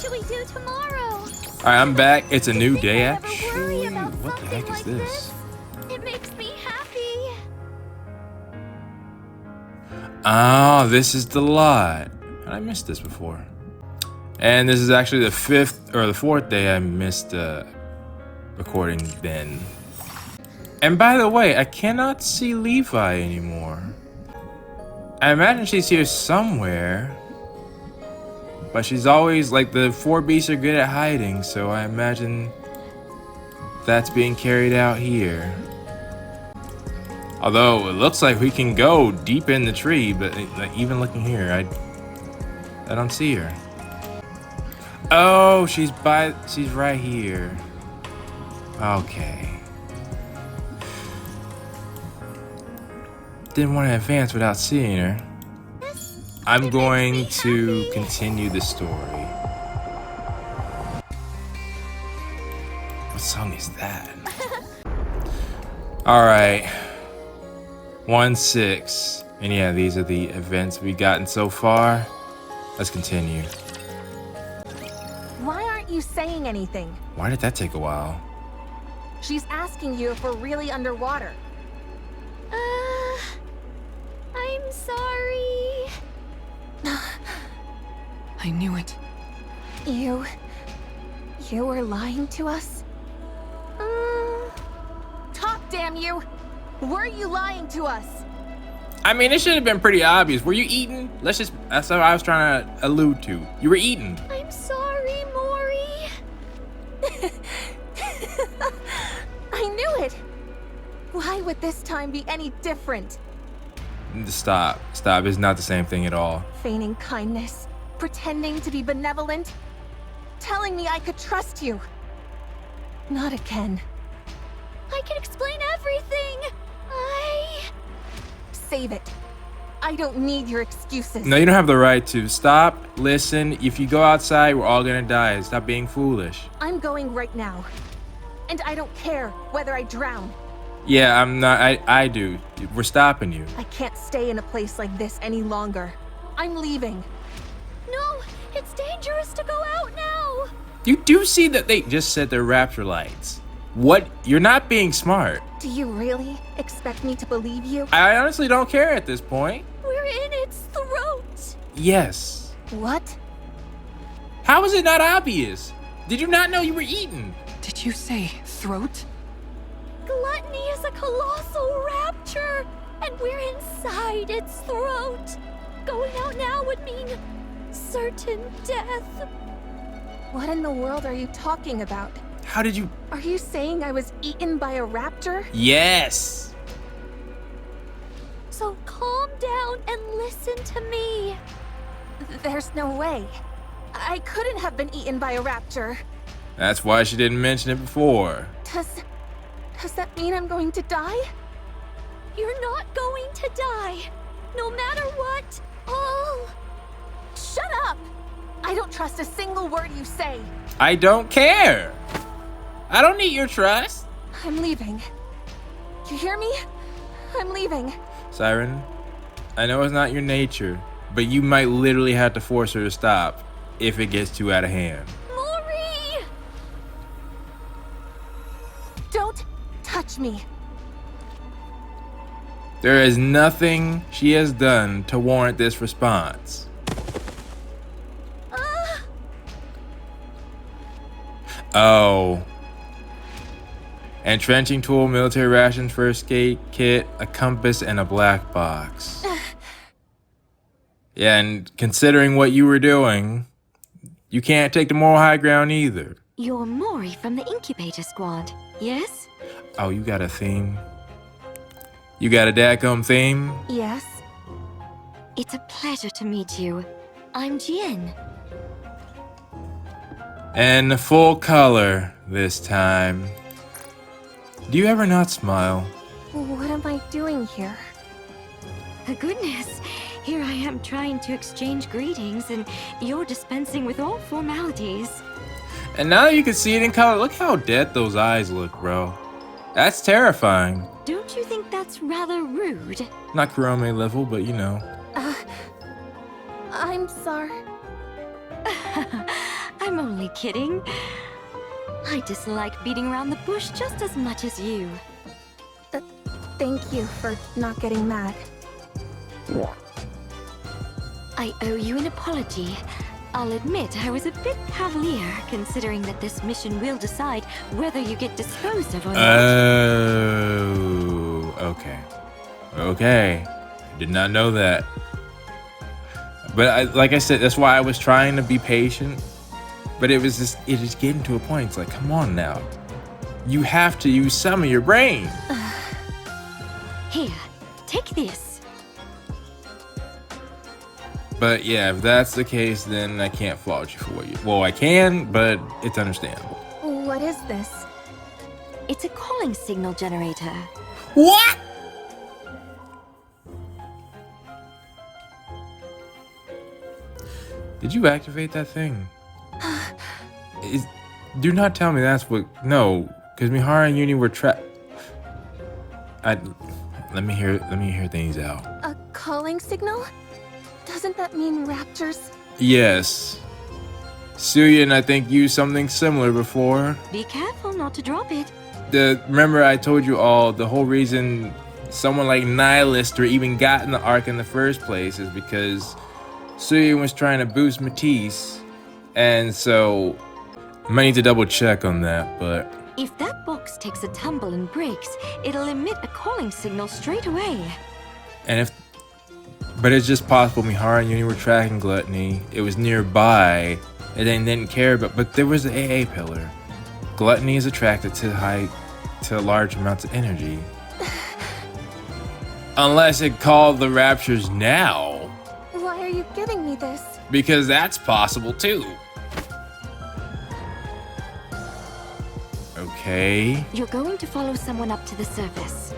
should we do tomorrow? Alright, I'm back. It's a new day, I ever worry actually. about What the heck is something like this? It makes me happy. Oh, this is the lot. I missed this before. And this is actually the fourth day I missed recording then. And by the way, I cannot see Levi anymore. I imagine she's here somewhere. But she's always, like, the 4 beasts are good at hiding, so I imagine that's being carried out here. Although, it looks like we can go deep in the tree, but like, even looking here, I don't see her. Oh, she's right here. Okay. Didn't want to advance without seeing her. I'm going to continue the story. What song is that? Alright. 1-6. And yeah, these are the events we've gotten so far. Let's continue. Why aren't you saying anything? Why did that take a while? She's asking you if we're really underwater. I'm sorry. I knew it. You were lying to us? Talk, damn you! Were you lying to us? I mean, it should have been pretty obvious. Were you eating? That's what I was trying to allude to. You were eating. I'm sorry, Mori. I knew it! Why would this time be any different? Stop. Stop. It's not the same thing at all. Feigning kindness, pretending to be benevolent, telling me I could trust you. Not again. I can explain everything. Save it. I don't need your excuses. No, you don't have the right to. Stop. Listen. If you go outside, we're all gonna die. Stop being foolish. I'm going right now. And I don't care whether I drown. Yeah, I'm not. I do. We're stopping you. I can't stay in a place like this any longer. I'm leaving. No, it's dangerous to go out now. You do see that they just set their rapture lights. What? You're not being smart. Do you really expect me to believe you? I honestly don't care at this point. We're in its throat. Yes. What? How is it not obvious? Did you not know you were eating? Did you say throat? Gluttony is a colossal rapture, and we're inside its throat. Going out now would mean certain death. What in the world are you talking about? How did you? Are you saying I was eaten by a raptor? Yes. So calm down and listen to me. There's no way. I couldn't have been eaten by a raptor. That's why she didn't mention it before. Does that mean I'm going to die? You're not going to die. No matter what. Shut up! I don't trust a single word you say. I don't care. I don't need your trust. I'm leaving. You hear me? I'm leaving. Siren, I know it's not your nature, but you might literally have to force her to stop if it gets too out of hand. Mori! Don't touch me. There is nothing she has done to warrant this response. Oh. Entrenching tool, military rations, first aid kit, a compass, and a black box. Yeah, and considering what you were doing, you can't take the moral high ground either. You're Mori from the incubator squad, yes? Oh, you got a theme? You got a dadgum theme? Yes? It's a pleasure to meet you. I'm Jien. And full color this time. Do you ever not smile? What am I doing here? Goodness, here I am trying to exchange greetings and you're dispensing with all formalities. And now that you can see it in color, look how dead those eyes look, bro. That's terrifying. Don't you think that's rather rude? Not Kurome level, but you know. I'm sorry. I'm kidding? I dislike beating around the bush just as much as you. Thank you for not getting mad. I owe you an apology. I'll admit I was a bit cavalier, considering that this mission will decide whether you get disposed of or not. Oh, okay. Okay. I did not know that. But like I said, that's why I was trying to be patient. But it is getting to a point. It's like, come on now. You have to use some of your brain. Here, take this. But yeah, if that's the case, then I can't fault you for what you... Well, I can, but it's understandable. What is this? It's a calling signal generator. What? Did you activate that thing? Do not tell me that's what... No, because Mihara and Uni were trapped. Let me hear things out. A calling signal? Doesn't that mean raptures? Yes. Suyin, I think, used something similar before. Be careful not to drop it. Remember I told you all, the whole reason someone like Nihilister even got in the Ark in the first place is because Suyin was trying to boost Matisse. And so, I might need to double check on that, but... If that box takes a tumble and breaks, it'll emit a calling signal straight away. But it's just possible Mihara and Uni were tracking Gluttony. It was nearby, and they didn't care about. But there was the AA pillar. Gluttony is attracted to large amounts of energy. Unless it called the raptures now. Why are you giving me this? Because that's possible too. Okay. You're going to follow someone up to the surface.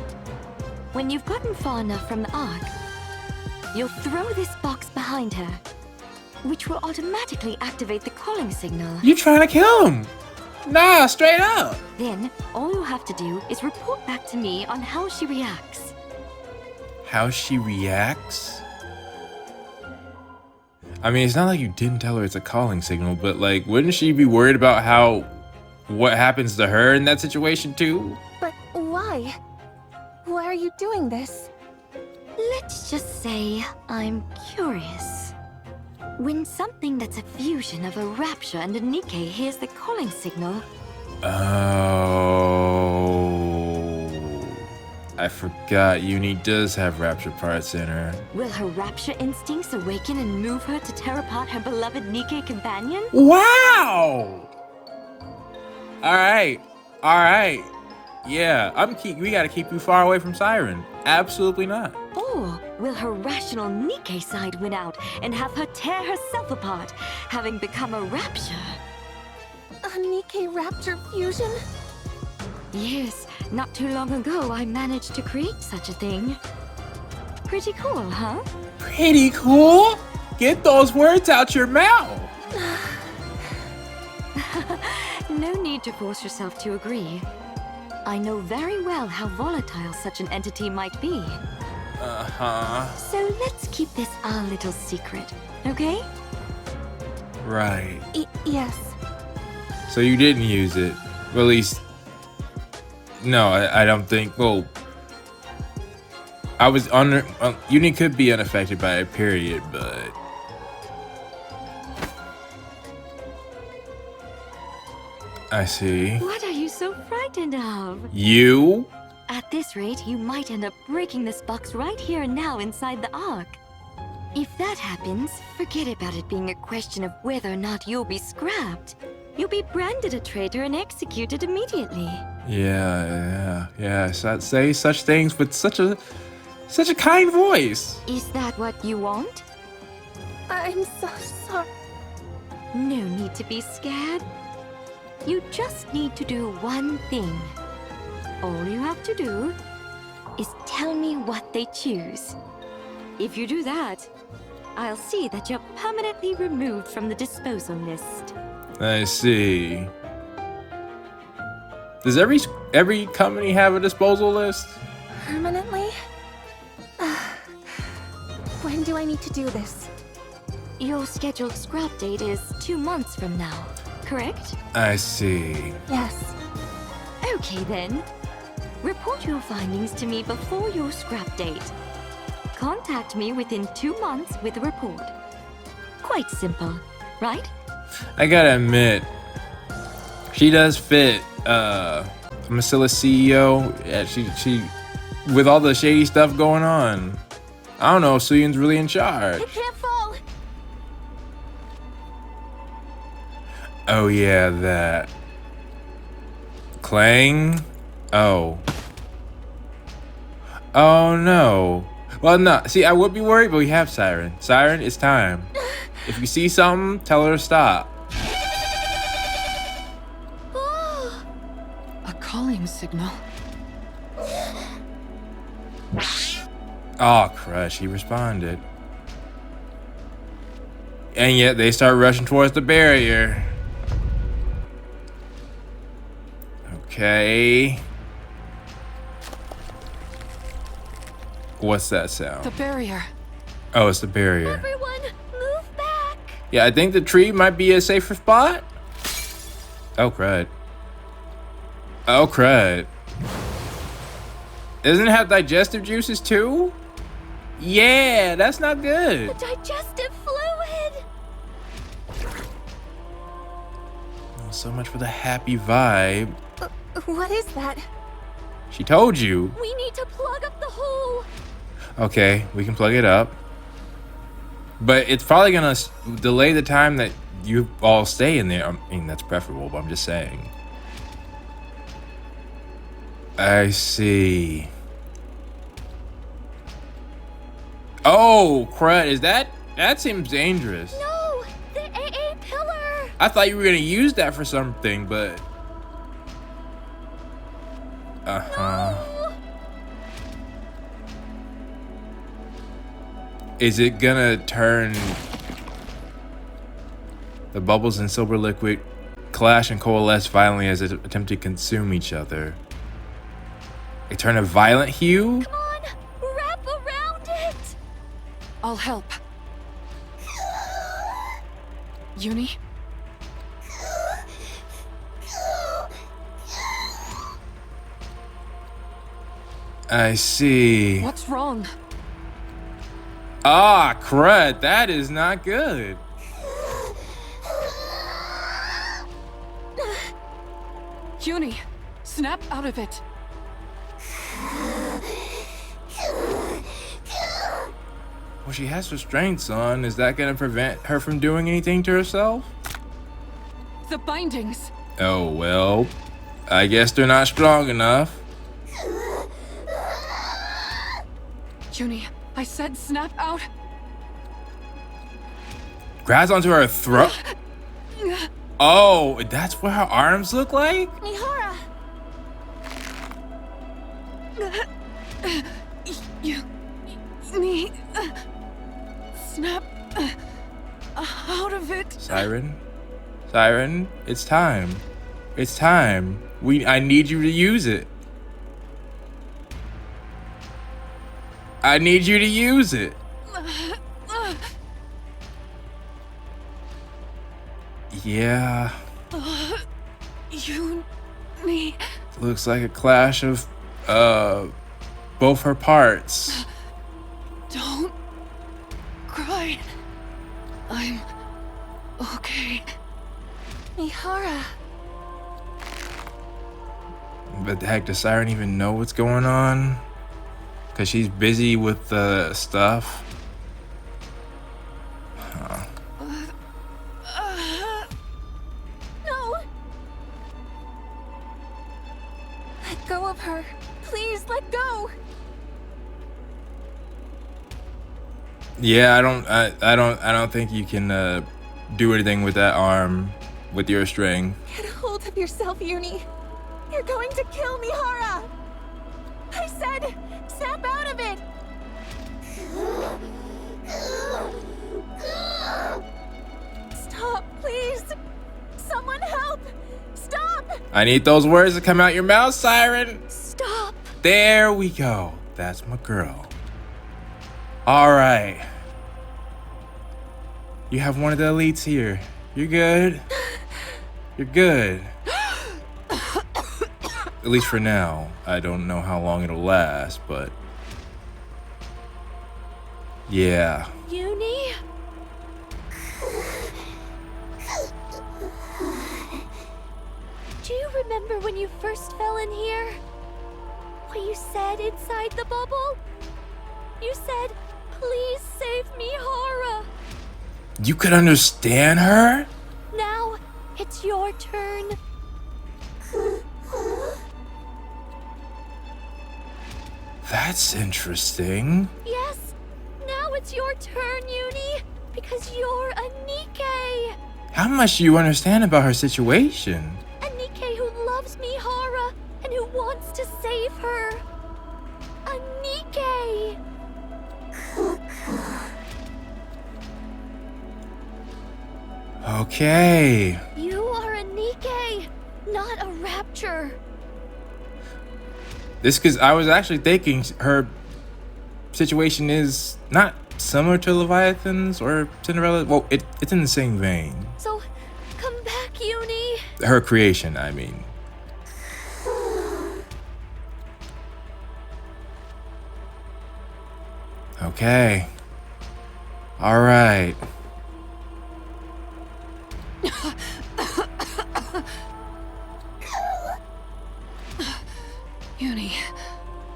When you've gotten far enough from the Ark, you'll throw this box behind her, which will automatically activate the calling signal. You trying to kill him? Nah, straight up. Then, all you'll have to do is report back to me on how she reacts. How she reacts? I mean, it's not like you didn't tell her it's a calling signal, but like, wouldn't she be worried about what happens to her in that situation too? But why? Why are you doing this? Let's just say I'm curious. When something that's a fusion of a rapture and a Nikke hears the calling signal... Oh... I forgot Uni does have rapture parts in her. Will her rapture instincts awaken and move her to tear apart her beloved Nikke companion? Wow! Alright. Yeah, we gotta keep you far away from Siren. Absolutely not. Or will her rational Nikke side win out and have her tear herself apart, having become a rapture? A Nikke rapture fusion? Yes, not too long ago I managed to create such a thing. Pretty cool, huh? Pretty cool? Get those words out your mouth. No need to force yourself to agree. I know very well how volatile such an entity might be. Uh-huh. So let's keep this our little secret, okay? Right. Yes. So you didn't use it. Well, at least... No, I don't think... Well... I was Uni could be unaffected by a period, but... I see. What are you so frightened of? You? At this rate, you might end up breaking this box right here and now inside the Ark. If that happens, forget about it being a question of whether or not you'll be scrapped. You'll be branded a traitor and executed immediately. Yeah. So say such things with such a kind voice. Is that what you want? I'm so sorry. No need to be scared. You just need to do one thing. All you have to do is tell me what they choose. If you do that, I'll see that you're permanently removed from the disposal list. I see. Does every company have a disposal list? Permanently? When do I need to do this? Your scheduled scrap date is 2 months from now. correct? I see. Yes. Okay then. Report your findings to me before your scrap date. Contact me within 2 months with a report. Quite simple, right? I gotta admit, she does fit Macilla's CEO. Yeah, she with all the shady stuff going on. I don't know if Suyun's really in charge. It can't fall. Oh yeah, that Clang. Oh no. Well, no. See, I would be worried, but we have Siren. Siren, it's time. If you see something, tell her to stop. A calling signal. Oh, crud, she responded. And yet they start rushing towards the barrier. Okay. What's that sound? The barrier. Oh, it's the barrier. Everyone, move back. Yeah, I think the tree might be a safer spot. Oh, crud. Oh, crud. Doesn't it have digestive juices too? Yeah, that's not good. The digestive fluid. Oh, so much for the happy vibe. What is that? She told you. We need to plug up the hole. Okay, we can plug it up. But it's probably gonna delay the time that you all stay in there. I mean, that's preferable, but I'm just saying. I see. Oh, crud. Is that seems dangerous. No, the AA pillar. I thought you were gonna use that for something, but... Uh-huh. No. Is it gonna turn the bubbles in silver liquid clash and coalesce violently as they attempt to consume each other? They turn a violent hue? Come on, wrap around it. I'll help. Uni? I see. What's wrong? Ah, crud. That is not good. Uni, snap out of it. Well, she has restraints on. Is that gonna prevent her from doing anything to herself? The bindings. Oh, well. I guess they're not strong enough. Uni, I said snap out. Grabs onto her throat. Oh, that's what her arms look like? Mihara! Uni, snap out of it. Siren? Siren, it's time. It's time. I need you to use it. I need you to use it. Yeah. Uni. Looks like a clash of both her parts. Don't cry. I'm okay. Mihara! But the heck, does Siren even know what's going on? Because she's busy with the stuff. Huh. No! Let go of her. Please, let go! Yeah, I don't think you can do anything with that arm with your string. Get a hold of yourself, Uni. You're going to kill Mihara! I said, snap out of it! Stop, please! Someone help! Stop! I need those words to come out your mouth, Siren. Stop. There we go. That's my girl. All right. You have one of the elites here. You good? You're good. At least for now. I don't know how long it'll last, but yeah. Uni? Do you remember when you first fell in here? What you said inside the bubble? You said, please save me, Hara. You could understand her? Now, it's your turn. That's interesting. Yes, now it's your turn, Uni, because you're a Nikke. How much do you understand about her situation? A Nikke who loves Mihara and who wants to save her. A Nikke. Okay. You are a Nikke, not a rapture. This because I was actually thinking her situation is not similar to Leviathan's or Cinderella. Well, it's in the same vein. So, come back, Uni. Her creation, I mean. Okay. All right. Uni,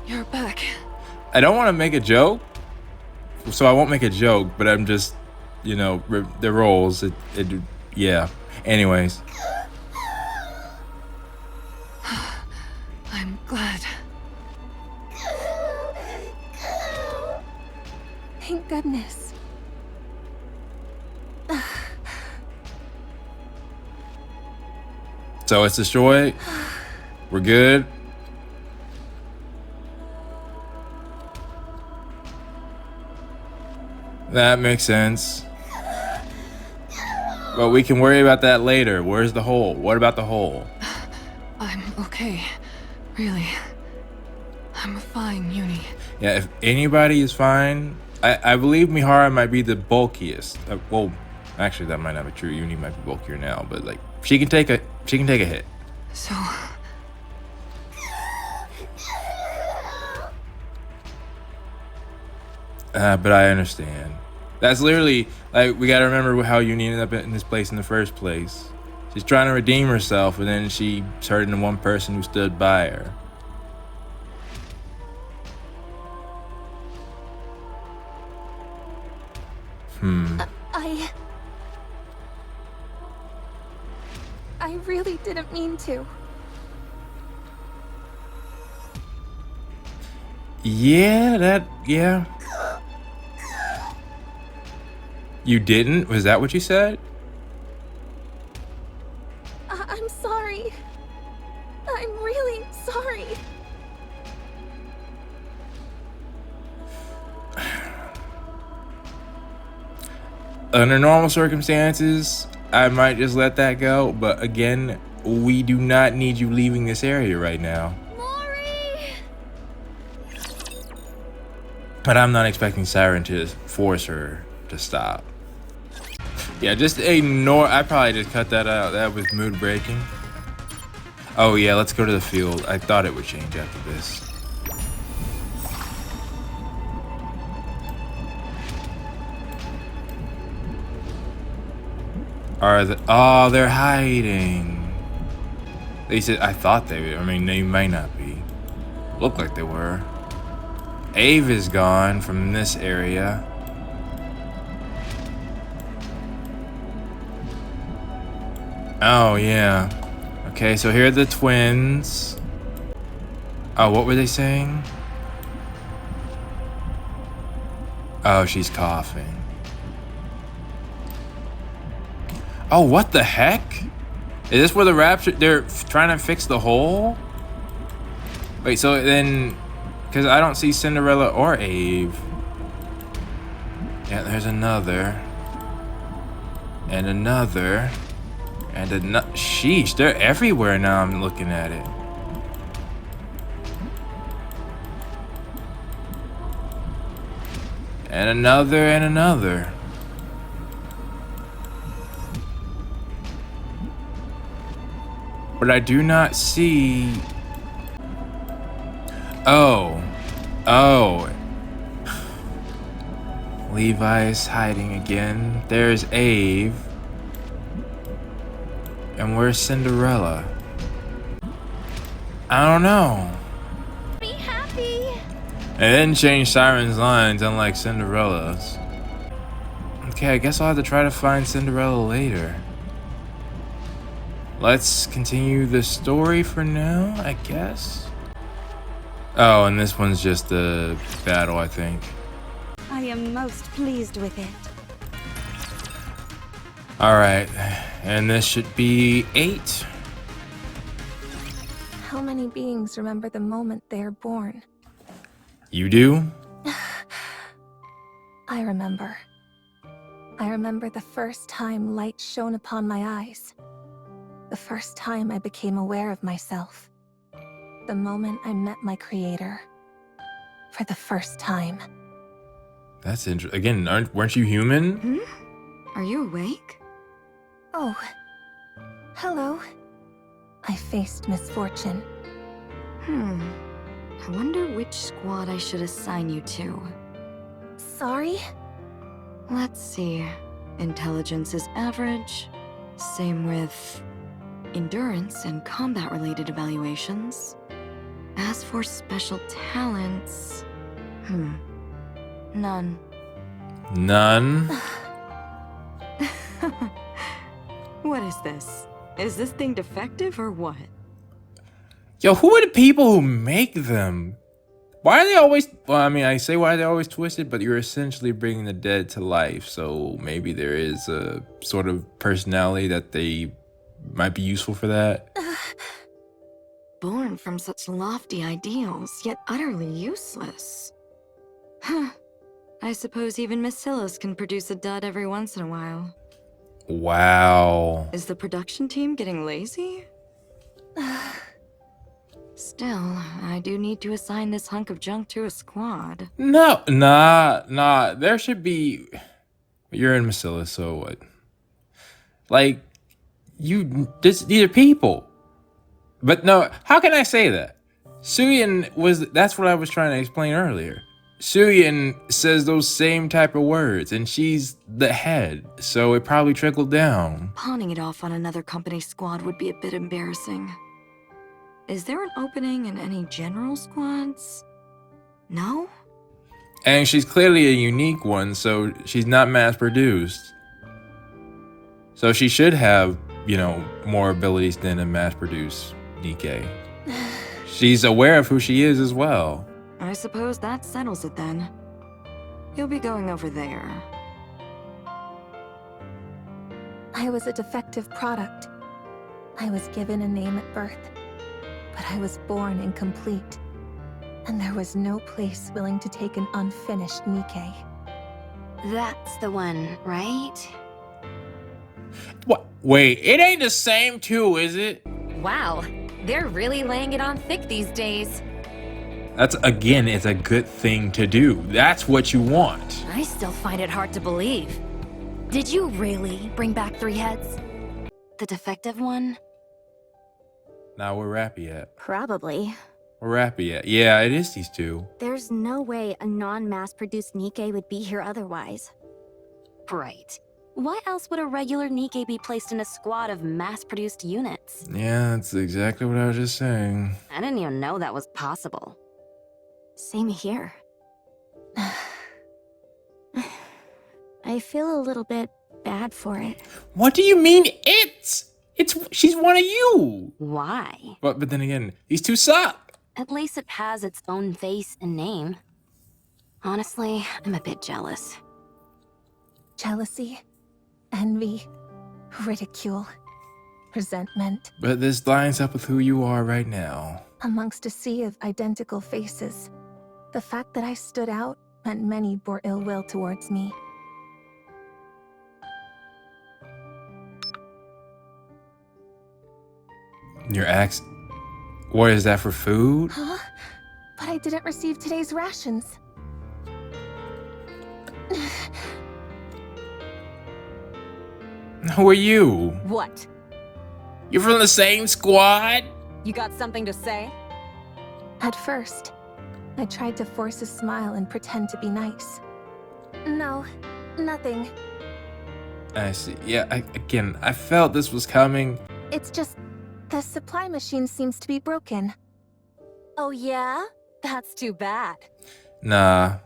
you're back. I don't want to make a joke, so I won't make a joke, but I'm just, you know, the roles. Yeah. Anyways. I'm glad. Thank goodness. So it's destroyed. We're good. That makes sense. But we can worry about that later. Where's the hole? What about the hole? I'm okay. Really. I'm fine, Uni. Yeah, if anybody is fine, I believe Mihara might be the bulkiest. Well, actually, that might not be true. Uni might be bulkier now, but like she can take a hit. So, But I understand. That's literally like we gotta remember how Uni ended up in this place in the first place. She's trying to redeem herself, and then she's hurting the one person who stood by her. I really didn't mean to. Yeah. You didn't? Was that what you said? I'm sorry. I'm really sorry. Under normal circumstances, I might just let that go, but again, we do not need you leaving this area right now. Mori! But I'm not expecting Siren to force her to stop. Yeah, just ignore. I probably just cut that out. That was mood breaking. Oh yeah, let's go to the field. I thought it would change after this. Oh, they're hiding. They said, I thought they were. I mean, they might not be. Looked like they were. Ave is gone from this area. Oh, yeah. Okay, so here are the twins. Oh, what were they saying? Oh, she's coughing. Oh, what the heck? Is this where the rapture... They're trying to fix the hole? Wait, so then... Because I don't see Cinderella or Ave. Yeah, there's another. And another. And another. Sheesh, they're everywhere now I'm looking at it. And another and another. But I do not see... Oh. Oh. Levi is hiding again. There's Ave. And where's Cinderella? I don't know. Be happy. It didn't change Siren's lines, unlike Cinderella's. Okay, I guess I'll have to try to find Cinderella later. Let's continue the story for now, I guess. Oh, and this one's just a battle, I think. I am most pleased with it. Alright, and this should be 8. How many beings remember the moment they are born? You do? I remember. I remember the first time light shone upon my eyes. The first time I became aware of myself. The moment I met my creator. For the first time. That's interesting. Again, weren't you human? Are you awake? Oh. Hello. I faced misfortune. I wonder which squad I should assign you to. Sorry? Let's see. Intelligence is average. Same with endurance and combat-related evaluations. As for special talents... None. None. What is this? Is this thing defective or what? Yo, who are the people who make them? Why are they always... Well, I mean, I say why they're always twisted, but you're essentially bringing the dead to life. So maybe there is a sort of personality that they might be useful for that. Born from such lofty ideals, yet utterly useless. Huh. I suppose even Miss Silas can produce a dud every once in a while. Wow. Is the production team getting lazy? Still, I do need to assign this hunk of junk to a squad. No, nah. There should be... You're in Masilla, so what? Like, these are people. But no, how can I say that? Suyin was... That's what I was trying to explain earlier. Suyin says those same type of words, and she's the head, so it probably trickled down. Pawning it off on another company squad would be a bit embarrassing. Is there an opening in any general squads? No? And she's clearly a unique one, so she's not mass-produced. So she should have, you know, more abilities than a mass-produced Nikke. She's aware of who she is as well. I suppose that settles it then. You'll be going over there. I was a defective product. I was given a name at birth, but I was born incomplete. And there was no place willing to take an unfinished Nikke. That's the one, right? What? Wait, it ain't the same too, is it? Wow, they're really laying it on thick these days. That's, again, it's a good thing to do. That's what you want. I still find it hard to believe. Did you really bring back 3 heads? The defective one? Now, where Rappy at? Probably. Where Rappy at? Yeah, it is these two. There's no way a non-mass-produced Nikke would be here otherwise. Right. Why else would a regular Nikke be placed in a squad of mass-produced units? Yeah, that's exactly what I was just saying. I didn't even know that was possible. Same here. I feel a little bit bad for it. What do you mean she's one of you? Why? But then again, these two suck. At least it has its own face and name. Honestly, I'm a bit jealous. Jealousy, envy, ridicule, resentment. But this lines up with who you are right now. Amongst a sea of identical faces, the fact that I stood out meant many bore ill will towards me. Your axe... What is that, for food? Huh? But I didn't receive today's rations. Who are you? What? You're from the same squad? You got something to say? At first, I tried to force a smile and pretend to be nice. No, nothing. I see. Yeah, again, I felt this was coming. It's just, the supply machine seems to be broken. Oh yeah? That's too bad. Nah,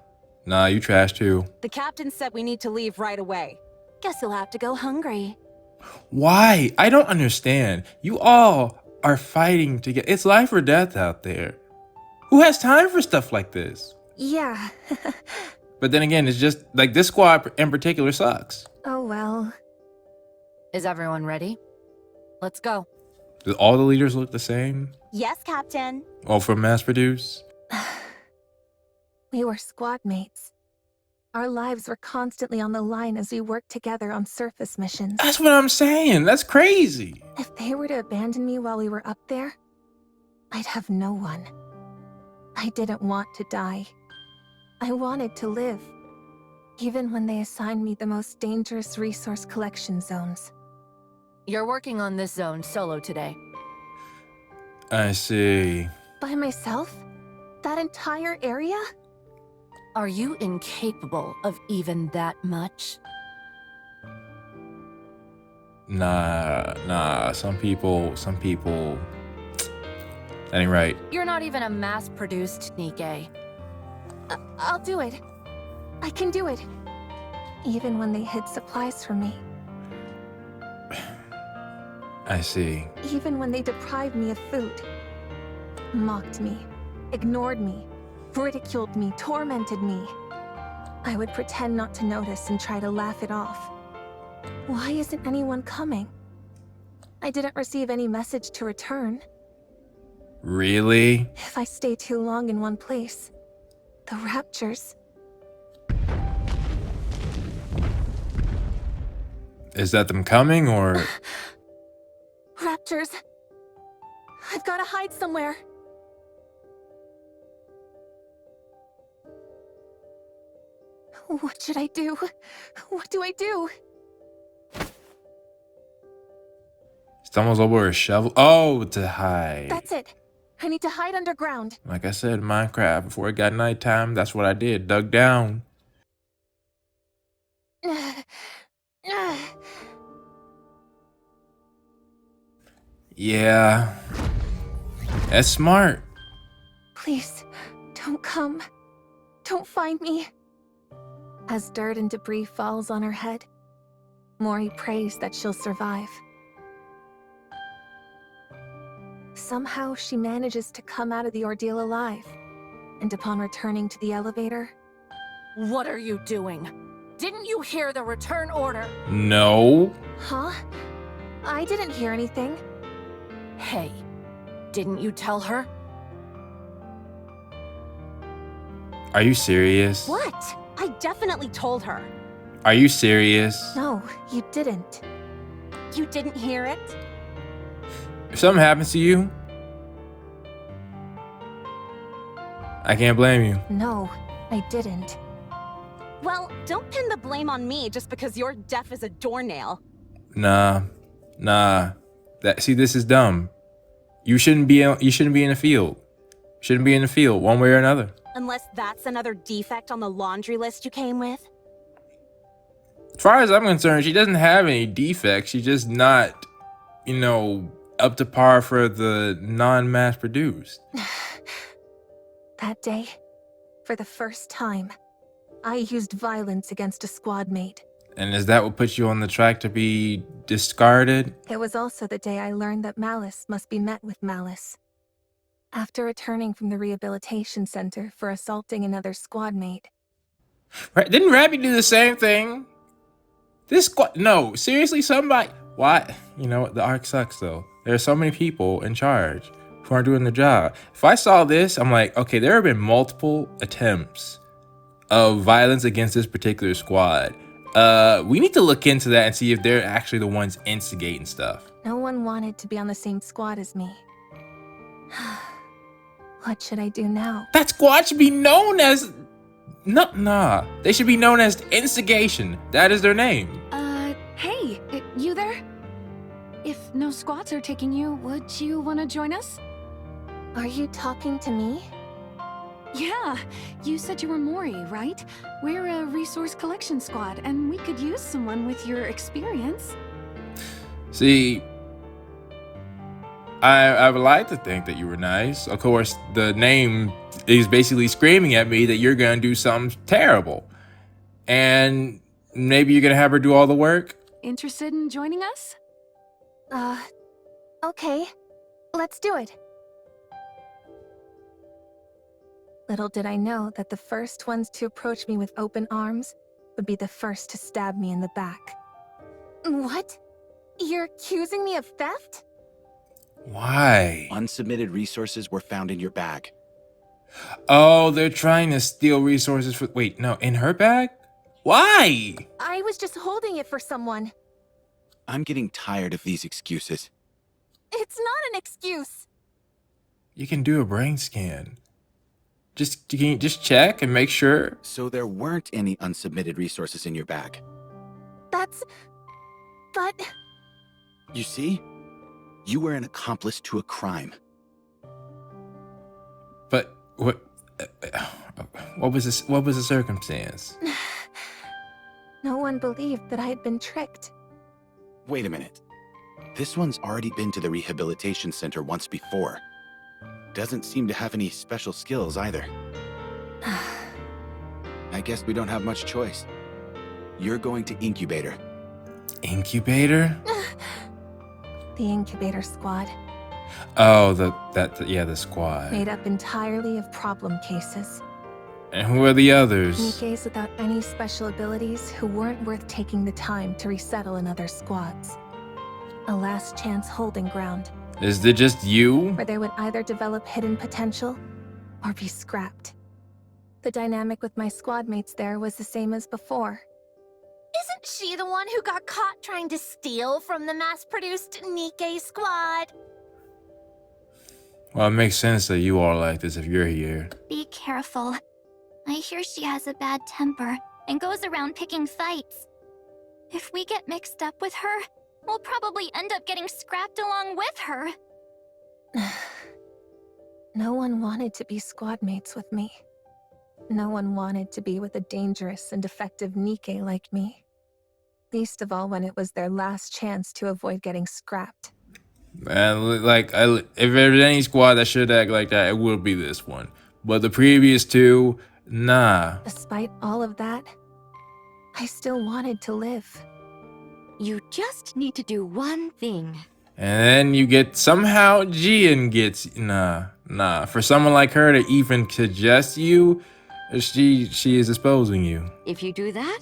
you trash too. The captain said we need to leave right away. Guess you'll have to go hungry. Why? I don't understand. You all are fighting to get. It's life or death out there. Who has time for stuff like this? Yeah. But then again, it's just like this squad in particular sucks. Oh well. Is everyone ready? Let's go. Do all the leaders look the same? Yes, Captain. All from mass produce? We were squad mates. Our lives were constantly on the line as we worked together on surface missions. That's what I'm saying. That's crazy. If they were to abandon me while we were up there, I'd have no one. I didn't want to die. I wanted to live, even when they assigned me the most dangerous resource collection zones. You're working on this zone solo today. I see. By myself? That entire area? Are you incapable of even that much? Nah. Some people. That ain't right. You're not even a mass-produced Nikke. I'll do it. I can do it. Even when they hid supplies from me. I see. Even when they deprived me of food. Mocked me. Ignored me. Ridiculed me. Tormented me. I would pretend not to notice and try to laugh it off. Why isn't anyone coming? I didn't receive any message to return. Really? If I stay too long in one place, the raptures... Is that them coming or? Raptors! I've got to hide somewhere. What should I do? What do I do? Stumbles over a shovel. Oh, to hide. That's it. I need to hide underground. Like I said, Minecraft, before it got nighttime, that's what I did. Dug down. Yeah. That's smart. Please, don't come. Don't find me. As dirt and debris falls on her head, Mori prays that she'll survive. Somehow she manages to come out of the ordeal alive, and upon returning to the elevator... What are you doing? Didn't you hear the return order? No. Huh? I didn't hear anything. Hey, didn't you tell her? Are you serious? What? I definitely told her. Are you serious? No, you didn't. You didn't hear it? If something happens to you, I can't blame you. No, I didn't. Well, don't pin the blame on me just because you're deaf as a doornail. Nah. See, this is dumb. You shouldn't be in the field. Shouldn't be in the field one way or another. Unless that's another defect on the laundry list you came with. As far as I'm concerned, she doesn't have any defects. She's just not, up to par for the non-mass produced. That day, for the first time, I used violence against a squad mate. And is that what put you on the track to be discarded? It was also the day I learned that malice must be met with malice. After returning from the rehabilitation center for assaulting another squad mate. Right? Didn't Rabbit do the same thing? This squad... No, seriously, somebody... Why? The arc sucks, though. There are so many people in charge who aren't doing their job. If I saw this, I'm like, okay, there have been multiple attempts of violence against this particular squad. We need to look into that and see if they're actually the ones instigating stuff. No one wanted to be on the same squad as me. What should I do now? That squad should be known as... Nah. They should be known as instigation. That is their name. Hey, you there? If no those squads are taking you, would you want to join us? Are you talking to me? Yeah, you said you were Mori, right? We're a resource collection squad, and we could use someone with your experience. See, I would like to think that you were nice. Of course, the name is basically screaming at me that you're gonna do something terrible. And maybe you're gonna have her do all the work? Interested in joining us? Okay. Let's do it. Little did I know that the first ones to approach me with open arms would be the first to stab me in the back. What? You're accusing me of theft? Why? Unsubmitted resources were found in your bag. Oh, they're trying to steal resources for... Wait, no, in her bag? Why? I was just holding it for someone. I'm getting tired of these excuses. It's not an excuse. You can do a brain scan. You can just check and make sure. So there weren't any unsubmitted resources in your bag. But... You see? You were an accomplice to a crime. But what was this? What was the circumstance? No one believed that I had been tricked. Wait a minute. This one's already been to the rehabilitation center once before. Doesn't seem to have any special skills either. I guess we don't have much choice. You're going to incubator. Incubator? The incubator squad, Oh, the squad. made up entirely of problem cases. And who are the others? Nikkes without any special abilities who weren't worth taking the time to resettle in other squads. A last chance holding ground, Is it just you? where they would either develop hidden potential or be scrapped. The dynamic with my squad mates there was the same as before. Isn't she the one who got caught trying to steal from the mass-produced Nikke squad? Well, it makes sense that you are like this if you're here. Be careful. I hear she has a bad temper and goes around picking fights. If we get mixed up with her, we'll probably end up getting scrapped along with her. No one wanted to be squad mates with me. No one wanted to be with a dangerous and defective Nikke like me. Least of all when it was their last chance to avoid getting scrapped. And if there's any squad that should act like that, it will be this one. But the previous two, nah. Despite all of that, I still wanted to live. You just need to do one thing. And then you get somehow Jien gets nah. For someone like her to even suggest you, she is exposing you. If you do that,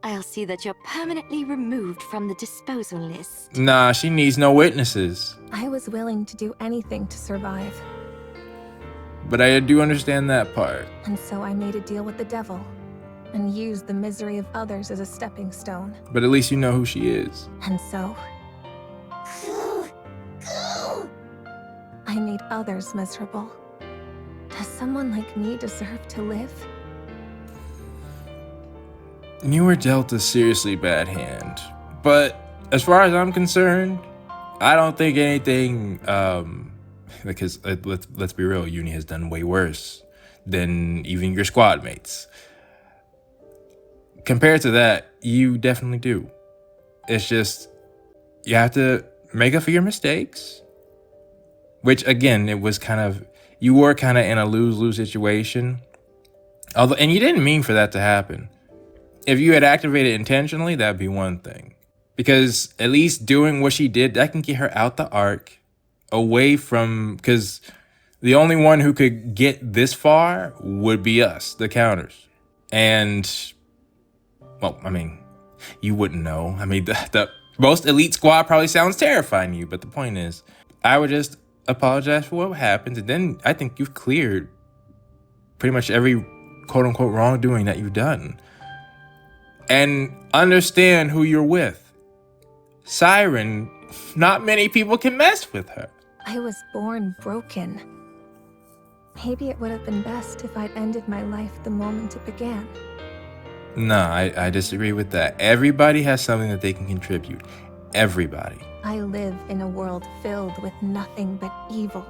I'll see that you're permanently removed from the disposal list. Nah, she needs no witnesses. I was willing to do anything to survive. But I do understand that part. And so I made a deal with the devil and used the misery of others as a stepping stone. But at least you know who she is. And so I made others miserable. Does someone like me deserve to live? You were dealt a seriously bad hand. But as far as I'm concerned, I don't think anything, because let's be real, Uni has done way worse than even your squad mates. Compared to that, you definitely do. It's just, you have to make up for your mistakes. Which again, you were kind of in a lose-lose situation. And you didn't mean for that to happen. If you had activated intentionally, that'd be one thing. Because at least doing what she did, that can get her out the arc, away from, because the only one who could get this far would be us, the counters. And, well, I mean, you wouldn't know. I mean, the most elite squad probably sounds terrifying to you, but the point is, I would just apologize for what happened, and then I think you've cleared pretty much every quote-unquote wrongdoing that you've done. And understand who you're with. Siren, not many people can mess with her. I was born broken. Maybe it would have been best if I'd ended my life the moment it began. No, I disagree with that. Everybody has something that they can contribute. everybody. I live in a world filled with nothing but evil,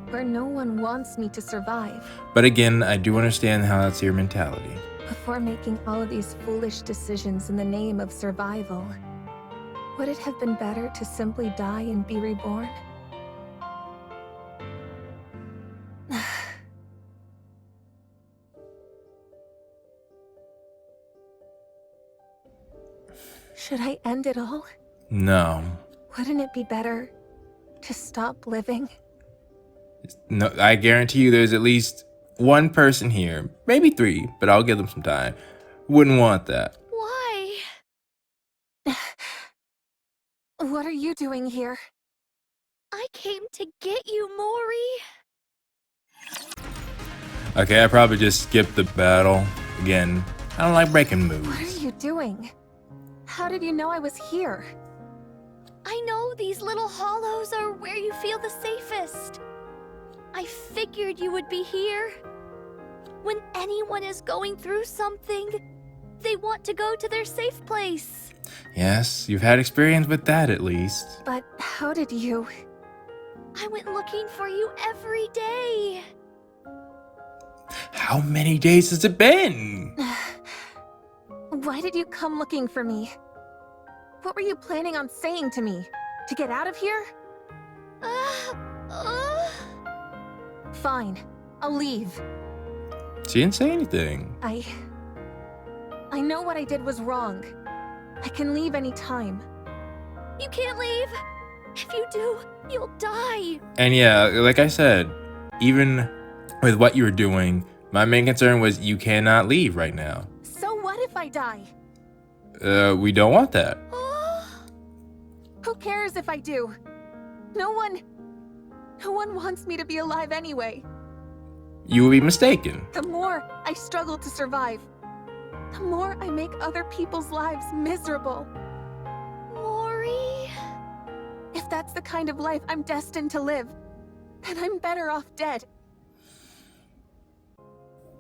where no one wants me to survive. But again, I do understand how that's your mentality. Before making all of these foolish decisions in the name of survival, would it have been better to simply die and be reborn? Should I end it all? No. Wouldn't it be better to stop living? No, I guarantee you there's at least one person here, maybe 3, but I'll give them some time, wouldn't want that. Why? What are you doing here? I came to get you, Mori. Okay, I probably just skipped the battle. Again, I don't like breaking What moves. are you doing? How did you know I was here? I know these little hollows are where you feel the safest. I figured you would be here. When anyone is going through something, they want to go to their safe place. Yes, you've had experience with that at least. But how did you? I went looking for you every day. How many days has it been? Why did you come looking for me? What were you planning on saying to me? To get out of here? Fine, I'll leave. She didn't say anything. I know what I did was wrong. I can leave any time. You can't leave. If you do, you'll die. And yeah, like I said, even with what you were doing, my main concern was you cannot leave right now. So what if I die? We don't want that. Who cares if I do? No one wants me to be alive anyway. You will be mistaken. The more I struggle to survive, the more I make other people's lives miserable. Mori. If that's the kind of life I'm destined to live, then I'm better off dead.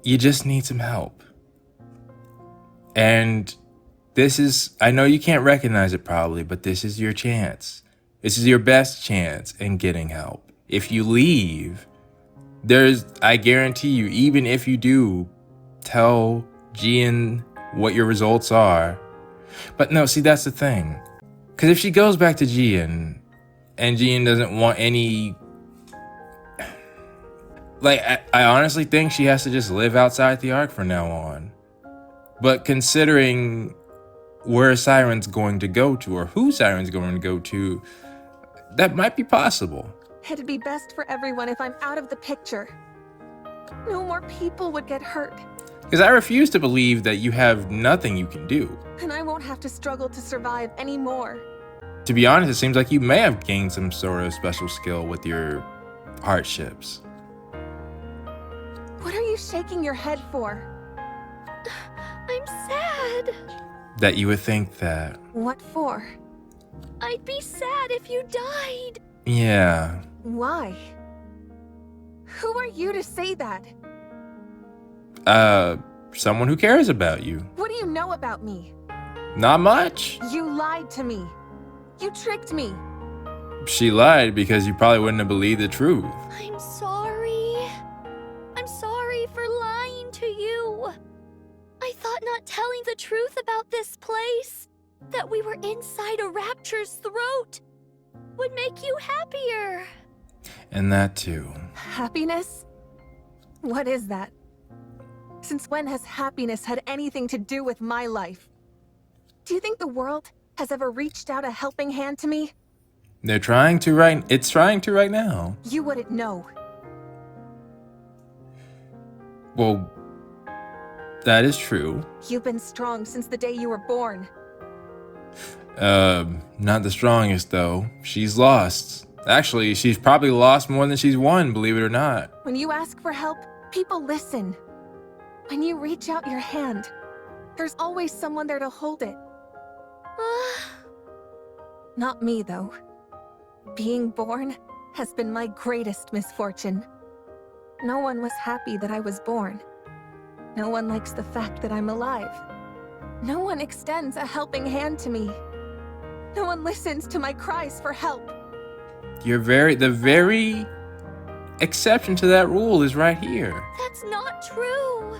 You just need some help. And this is, I know you can't recognize it probably, but this is your chance. This is your best chance in getting help. If you leave, I guarantee you, even if you do tell Jien what your results are. But no, see, that's the thing. Because if she goes back to Jien, and Jien doesn't want any... Like, I honestly think she has to just live outside the Ark from now on. But considering where Siren's going to go to, or who Siren's going to go to, that might be possible. It'd be best for everyone if I'm out of the picture. No more people would get hurt, Because I refuse to believe that you have nothing you can do. and I won't have to struggle to survive anymore. To be honest, it seems like you may have gained some sort of special skill with your hardships. What are you shaking your head for? I'm sad. That you would think that. What for? I'd be sad if you died. Yeah. Why? Who are you to say that? Someone who cares about you. What do you know about me? Not much. You lied to me. You tricked me. She lied because you probably wouldn't have believed the truth. I'm sorry. I'm sorry for lying to you. I thought not telling the truth about this place, that we were inside a rapture's throat, would make you happier. And that too. Happiness? What is that? Since when has happiness had anything to do with my life? Do you think the world has ever reached out a helping hand to me? They're trying to it's trying to right now. You wouldn't know. Well, that is true. You've been strong since the day you were born. Not the strongest though. She's lost. Actually, she's probably lost more than she's won, believe it or not. When you ask for help, people listen. When you reach out your hand, there's always someone there to hold it. Not me, though. Being born has been my greatest misfortune. No one was happy that I was born. No one likes the fact that I'm alive. No one extends a helping hand to me. No one listens to my cries for help. The very exception to that rule is right here. That's not true.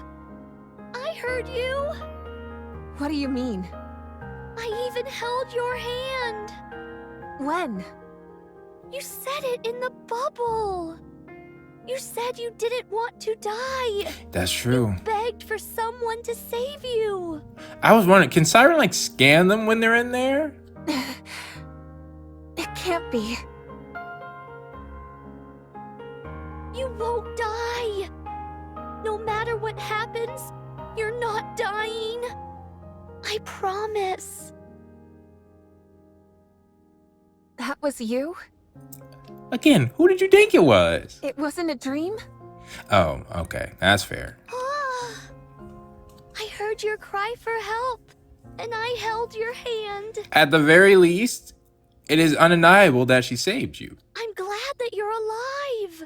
I heard you. What do you mean? I even held your hand. When? You said it in the bubble. You said you didn't want to die. That's true. Begged for someone to save you. I was wondering, can Siren like scan them when they're in there? It can't be. You won't die. No matter what happens, you're not dying. I promise. That was you? Again, who did you think it was? It wasn't a dream? Oh, okay. That's fair. I heard your cry for help, and I held your hand. At the very least, it is undeniable that she saved you. I'm glad that you're alive.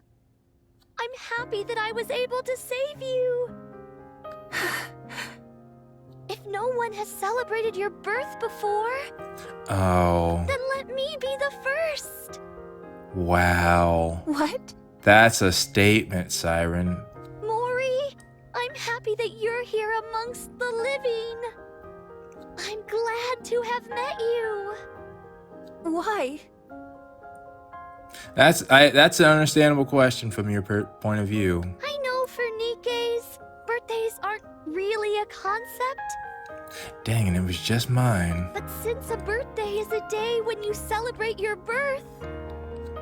I'm happy that I was able to save you. If no one has celebrated your birth before, Oh, then let me be the first. wow. What? That's a statement, Siren. Mori, I'm happy that you're here amongst the living. I'm glad to have met you. Why? That's an understandable question from your point of view. I know for Nikke's, birthdays aren't really a concept, Dang, and it was just mine. but since a birthday is a day when you celebrate your birth,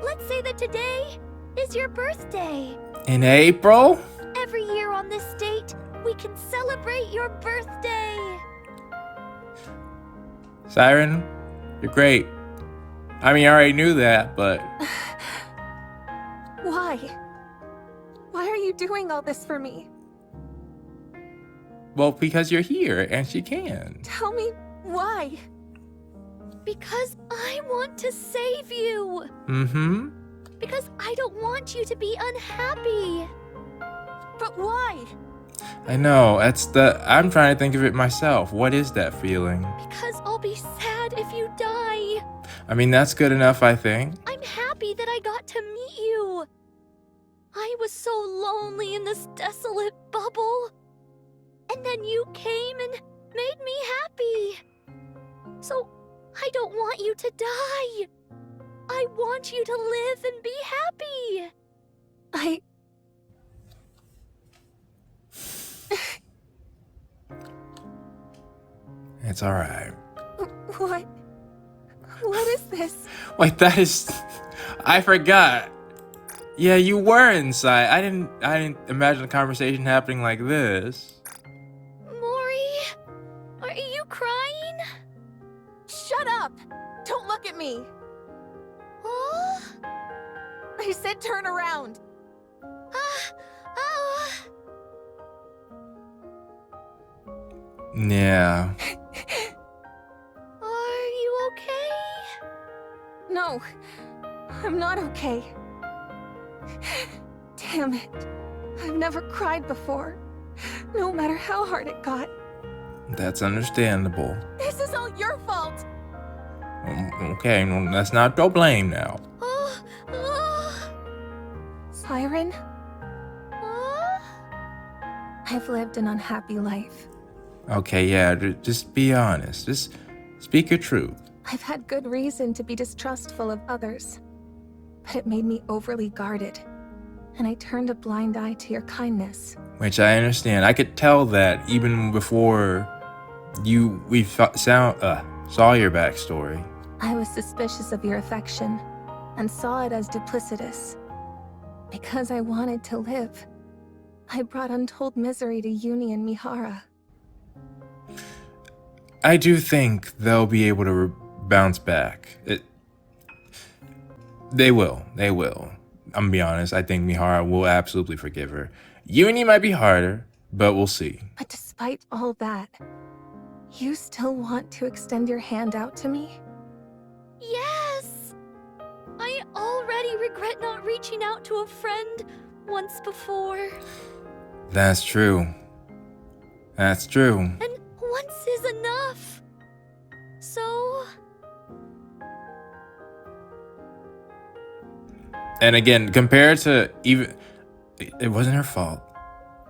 let's say that today is your birthday. In April? Every year on this date, we can celebrate your birthday. Siren, you're great. I mean, I already knew that, but Why? Why are you doing all this for me? well, because you're here and she can. Tell me why. Because I want to save you. Mm-hmm. Because I don't want you to be unhappy. But why? I know. I'm trying to think of it myself. What is that feeling? Because I'll be sad if you die. I mean, that's good enough, I think. I'm happy that I got to meet you. I was so lonely in this desolate bubble. And then you came and made me happy. So, I don't want you to die. I want you to live and be happy. It's alright. What is this? Wait, that is... I forgot. Yeah, you were inside. I didn't imagine a conversation happening like this. Mori, are you crying? Shut up! Don't look at me! Oh? I said turn around! Yeah. Are you okay? No, I'm not okay. Damn it. I've never cried before. No matter how hard it got. That's understandable. This is all your fault! Okay, well, that's not your blame now. Siren, Oh? I've lived an unhappy life. Okay, yeah, just be honest. Just speak your truth. I've had good reason to be distrustful of others. But it made me overly guarded. And I turned a blind eye to your kindness. Which I understand. I could tell that even before we saw your backstory. I was suspicious of your affection and saw it as duplicitous. Because I wanted to live, I brought untold misery to Uni and Mihara. I do think they'll be able to bounce back. They will. They will. I'm gonna be honest. I think Mihara will absolutely forgive her. Uni might be harder, but we'll see. But despite all that, you still want to extend your hand out to me? Yes! I already regret not reaching out to a friend once before. That's true. That's true. And once is enough. So, And again, compared to even, it wasn't her fault.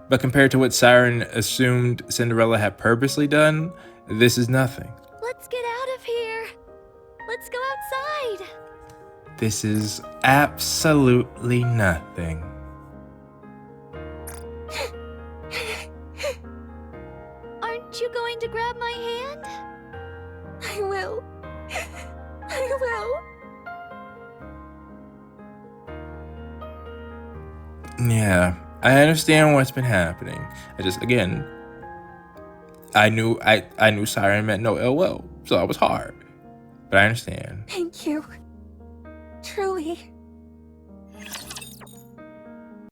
But compared to what Siren assumed Cinderella had purposely done, this is nothing. Let's get out of here. Let's go outside. This is absolutely nothing. Aren't you going to grab my hand? I will. I will. Yeah, I understand what's been happening. I just, again, I knew Siren meant no ill will, so it was hard. But I understand. Thank you. Truly.